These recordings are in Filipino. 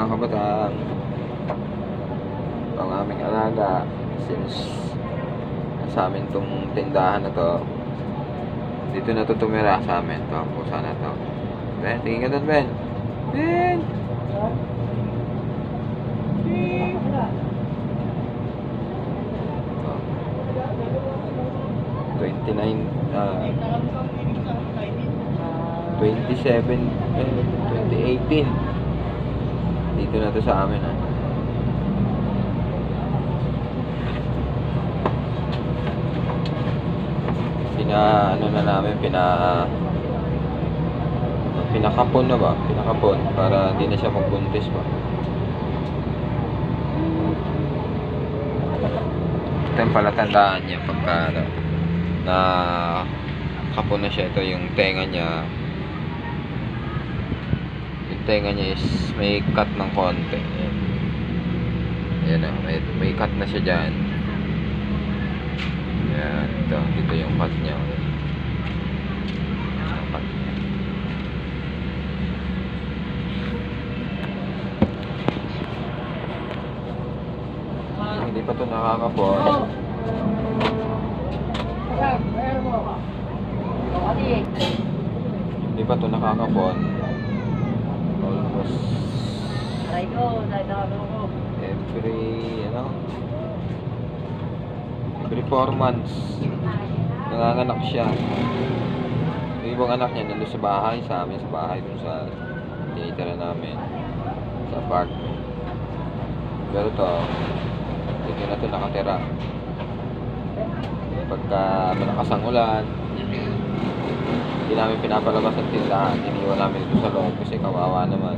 mga kabataan, ang aming alaga, since sa amin tong tindahan na to, dito na to tumira sa amin to, pusa na to. Ben, tingin ka doon, Ben. Ben! 2018 dito na to sa amin pinakapon para hindi na siya magbuntis pa. Ito yung palatandaan niya pagka na kapon na siya. Ito yung tenga niya is may cut ng konti. Ayan, may cut na siya dyan. Ayan, dito yung cut niya. Hindi pa ito nakakapon. Hindi pa ito nakakapon. Almost every 4 months nanganganak siya. Yung ibang anak niya nandun sa bahay, sa amin sa bahay, dun sa tinitira namin sa apartment. Pero to, dito na ito nakatira. Pagka malakas ang ulan, hindi namin pinapalabas ang tindahan, iniwan namin ito sa loob kasi kawawa naman.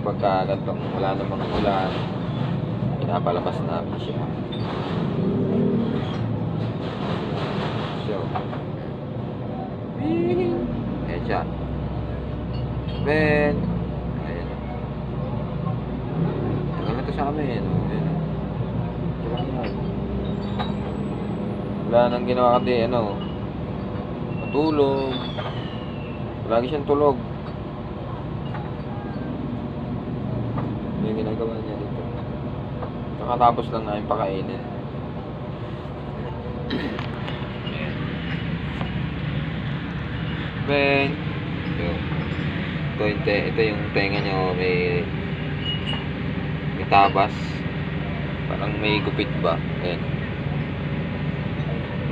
Pagka gantong wala namang ulan, pinapalabas namin siya. So, ayan siya. Ben, ayan. Tagal na ito sa amin. Wala nang ginawa kasi matulog. Lagi siyang tulog. Yung ginagawa niya dito. Nakatapos lang namin pakainin. Ben, ito yung tenga niya, may tabas. Parang may gupit ba? Ayan.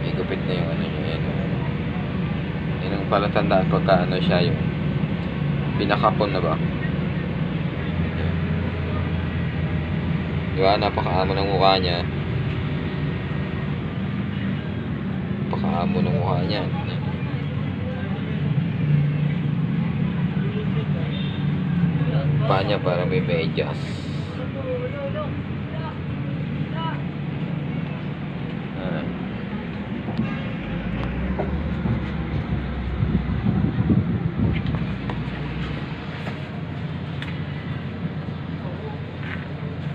May gupit na yung niya. Yan ang palatandaan pagka siya yung pinakapon na ba? Diba? Napakaamo ng mukha niya. Napakaamo ng mukha niya. Paa niya parang may medyas.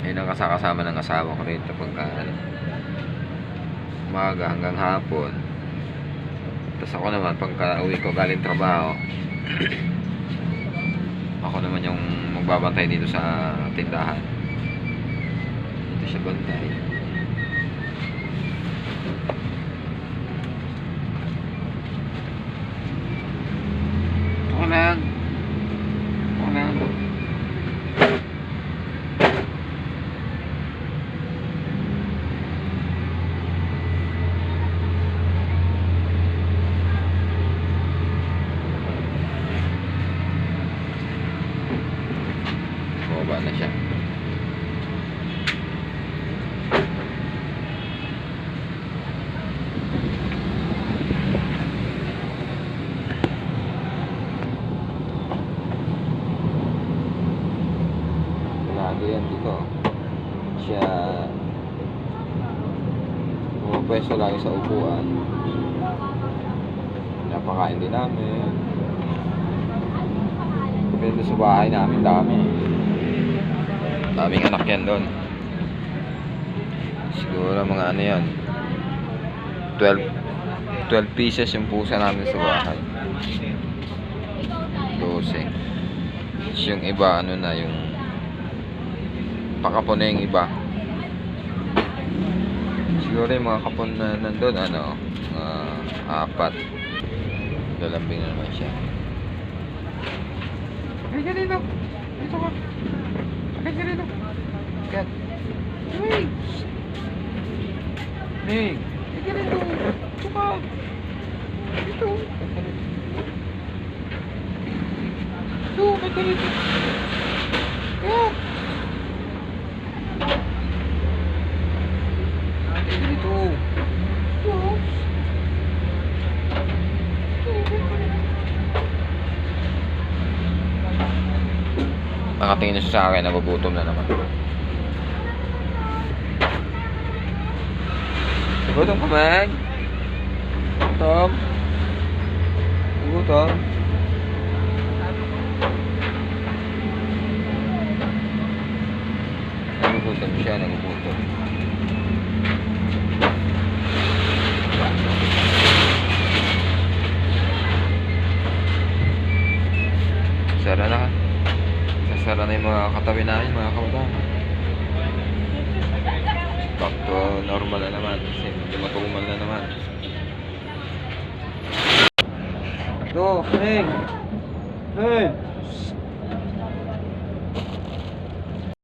Yun ang kasama ng asawa ko rito pagka umaga hanggang hapon. Tapos ako naman pagka uwi ko galing trabaho, ako naman yung magbabantay dito sa tindahan. Dito siya bantay. Ako lang. Baba na siya. Lagi yan dito. Siya pumapwesto lagi sa upuan. Napakain din namin. Dito sa bahay namin daming anak yan doon. Siguro mga yan 12 pieces yung pusa namin sa bahay. 12. Tapos yung iba, ano na, yung pakapon na yung iba. Siguro yung mga kapon na nandun, ano, 4. Lalambing na naman siya. Ay, ka dito. Dito ka. Ay, ka dito. Kat. Mig. Mig. Ay, ka dito. Dito ka. Dito. Dito. Ay, ka dito. Kat. Ay, ka dito. Dito. Nakatingin na siya sa akin, nagugutom na naman. Gutom ka, Meg? Gutom? Gutom? Nagugutom siya, nagugutom. Sara na ka. Sara na yung mga katabi namin, mga kabataan. Back to normal na naman. Kasi matumal na naman. Ito, Meg! Hey!